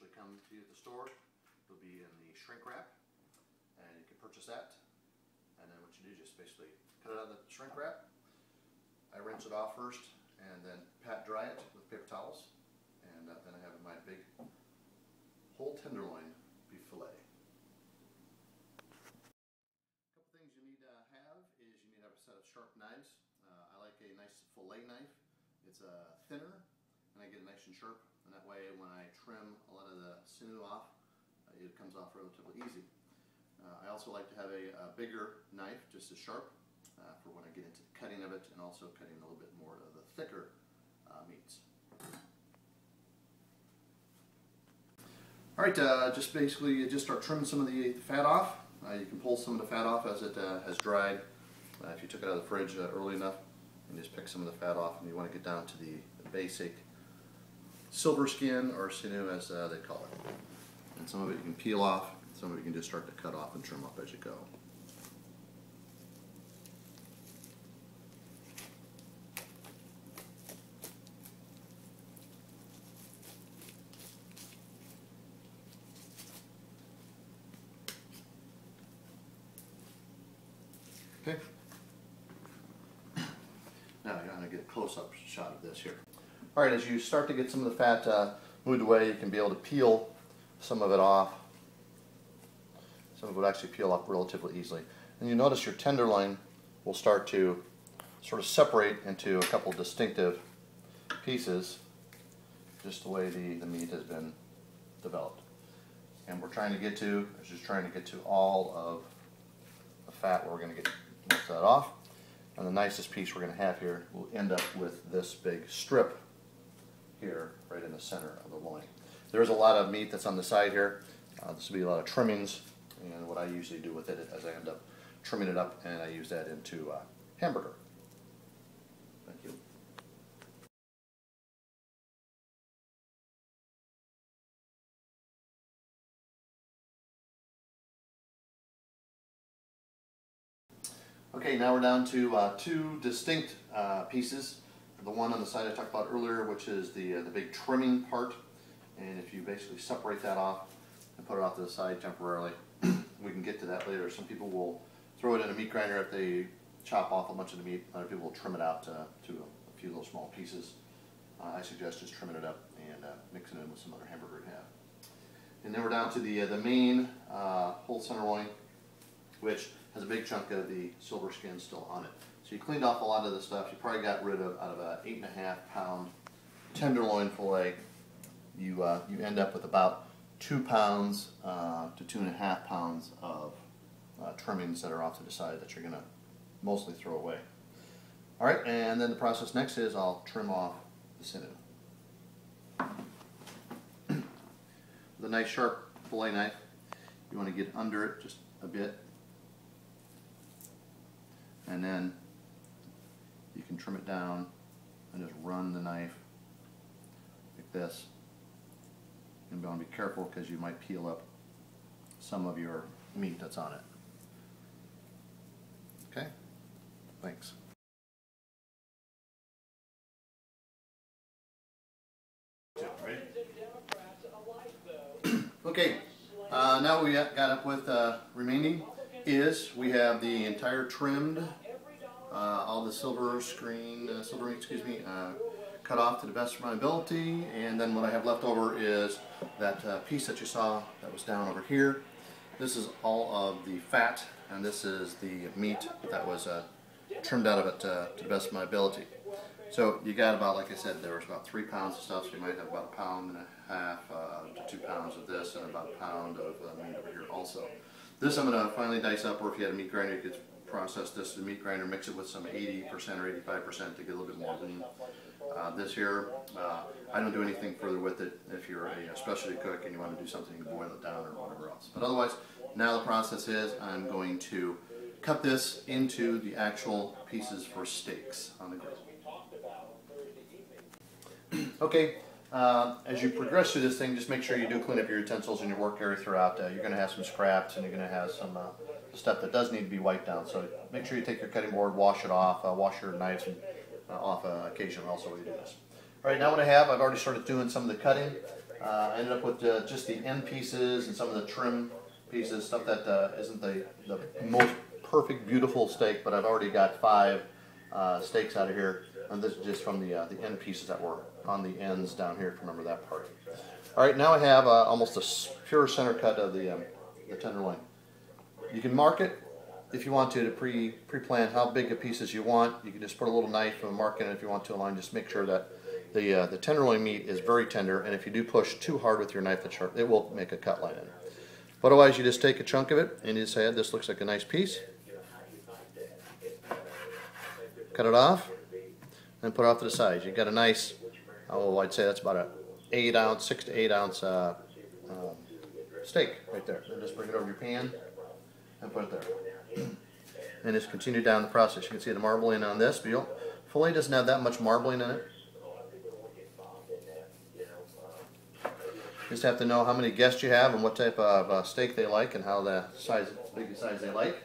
initially come to you at the store, it'll be in the shrink wrap, and you can purchase that. And then what you do is just basically cut it out of the shrink wrap. I rinse it off first, and then pat dry it with paper towels, and then I have my big whole tenderloin beef fillet. A couple things you need to have is you need to have a set of sharp knives. I like a nice fillet knife. It's thinner, and I get it nice and sharp, and that way when I trim a lot of the sinew off, it comes off relatively easy. I also like to have a bigger knife, just as sharp, for when I get into the cutting of it, and also cutting a little bit more of the thicker meats. Alright, just basically you just start trimming some of the fat off. You can pull some of the fat off as it has dried. If you took it out of the fridge early enough, and just pick some of the fat off, and you want to get down to the basic silver skin, or sinew as they call it. And some of it you can peel off, some of it you can just start to cut off and trim up as you go. Okay. Now I'm going to get a close-up shot of this here. Alright, as you start to get some of the fat moved away, you can be able to peel some of it off. Some of it will actually peel off relatively easily. And you notice your tenderloin will start to sort of separate into a couple distinctive pieces, just the way the meat has been developed. And we're trying to get to, all of the fat where we're going to get most of that off. And the nicest piece we're going to have here will end up with this big strip here, right in the center of the loin. There's a lot of meat that's on the side here. This will be a lot of trimmings, and what I usually do with it is I end up trimming it up, and I use that into hamburger. Thank you. Okay, now we're down to two distinct pieces. The one on the side I talked about earlier, which is the big trimming part, and if you basically separate that off and put it off to the side temporarily, we can get to that later. Some people will throw it in a meat grinder if they chop off a bunch of the meat. Other people will trim it out to a few little small pieces. I suggest just trimming it up and mixing it in with some other hamburger you have. And then we're down to the main whole tenderloin, which has a big chunk of the silver skin still on it. So you cleaned off a lot of the stuff. You probably got rid of, out of an 8.5 pound tenderloin fillet, you end up with about 2 pounds to 2.5 pounds of trimmings that are off to the side that you're going to mostly throw away. Alright, and then the process next is I'll trim off the sinew. With a nice sharp fillet knife, you want to get under it just a bit, and then you can trim it down and just run the knife like this. And you want to be careful because you might peel up some of your meat that's on it. Okay? Thanks. Okay, now we got up with remaining is we have the entire trimmed, all the silver meat, cut off to the best of my ability, and then what I have left over is that piece that you saw that was down over here. This is all of the fat, and this is the meat that was trimmed out of it to the best of my ability. So you got about, like I said, there was about 3 pounds of stuff, so you might have about 1.5 pounds to 2 pounds of this, and about 1 pound of meat over here also. This I'm going to finally dice up, or if you had a meat grinder, you could process this in a meat grinder, mix it with some 80% or 85% to get a little bit more lean. This here, I don't do anything further with it. If you're a specialty cook and you want to do something, you can boil it down or whatever else. But otherwise, now the process is I'm going to cut this into the actual pieces for steaks on the grill. Okay, as you progress through this thing, just make sure you do clean up your utensils and your work area throughout. You're going to have some scraps, and you're going to have some stuff that does need to be wiped down. So make sure you take your cutting board, wash it off, wash your knives off occasionally also while you do this. All right, now what I have, I've already started doing some of the cutting. I ended up with just the end pieces and some of the trim pieces, stuff that isn't the most perfect, beautiful steak, but I've already got 5 steaks out of here, and this is just from the end pieces that were on the ends down here, if you remember that part. All right, now I have almost a pure center cut of the tenderloin. You can mark it if you want to pre-plan how big of pieces you want. You can just put a little knife and mark in it if you want to align. Just make sure that the tenderloin meat is very tender, and if you do push too hard with your knife, it will make a cut line in it. But otherwise, you just take a chunk of it and you say, this looks like a nice piece. Cut it off and put it off to the side. You've got a nice, I'd say that's about a 8 ounce, 6 to 8 ounce steak right there. Then just bring it over your pan and put it there. And just continue down the process. You can see the marbling on this. Filet doesn't have that much marbling in it. You just have to know how many guests you have and what type of steak they like and how big size they like.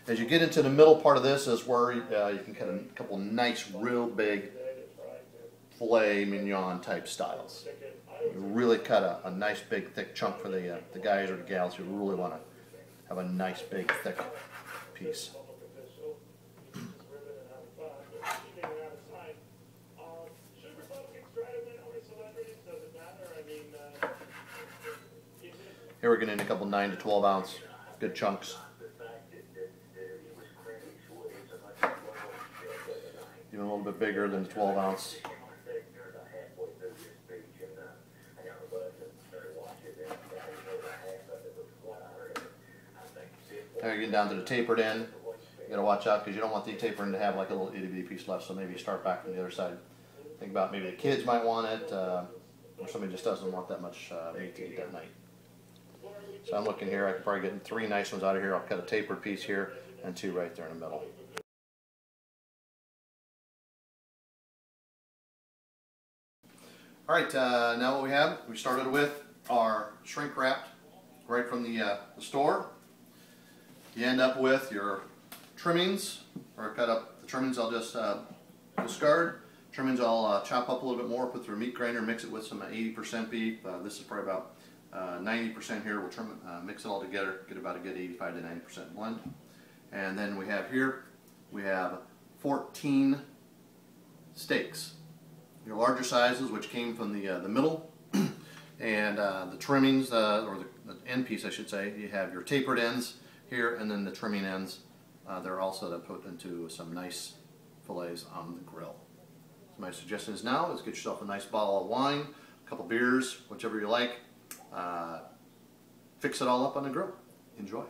As you get into the middle part of this is where you can cut a couple nice, real big filet mignon type styles. You really cut a nice big thick chunk for the guys or the gals who really want to have a nice big thick piece. Here we're getting a couple 9 to 12 ounce good chunks. Even a little bit bigger than the 12 ounce. Now you're getting down to the tapered end. You got to watch out because you don't want the tapered end to have like a little itty bitty piece left. So maybe you start back from the other side. Think about maybe the kids might want it, or somebody just doesn't want that much meat to eat that night. So I'm looking here. I could probably get 3 nice ones out of here. I'll cut a tapered piece here and 2 right there in the middle. All right, now what we started with our shrink wrapped right from the store. You end up with your trimmings, or cut up the trimmings. I'll just discard. Trimmings I'll chop up a little bit more, put through a meat grinder, mix it with some 80% beef. This is probably about 90% here. We'll mix it all together, get about a good 85 to 90% blend. And then we have 14 steaks. Your larger sizes, which came from the middle, and the trimmings, or the end piece I should say, you have your tapered ends here, and then the trimming ends. They're also to put into some nice fillets on the grill. So my suggestion is now is get yourself a nice bottle of wine, a couple beers, whichever you like. Fix it all up on the grill. Enjoy.